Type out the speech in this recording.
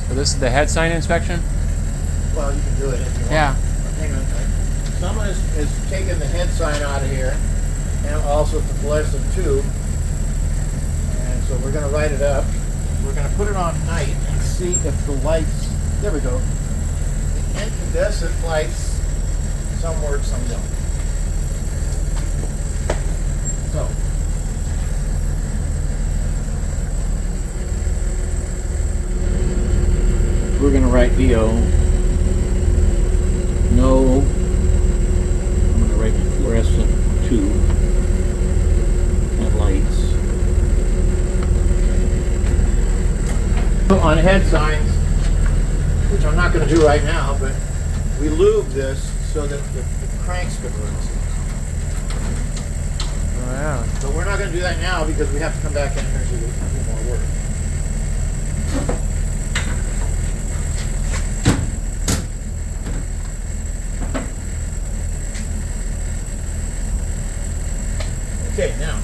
So this is the head sign inspection? Well, you can do it if you want. Yeah. Hang on. Someone is taking the head sign out of here, and also the fluorescent tube. And so we're going to write it up. We're going to put it on night and see if the lights. There we go. The incandescent lights. Some work, some don't. So. We're going to write VO. No. I'm going to write fluorescent tube and lights. On head signs, which I'm not going to do right now, but we lube this so that the cranks can run. Oh, yeah. But we're not going to do that now because we have to come back in here and do more work. Okay, now.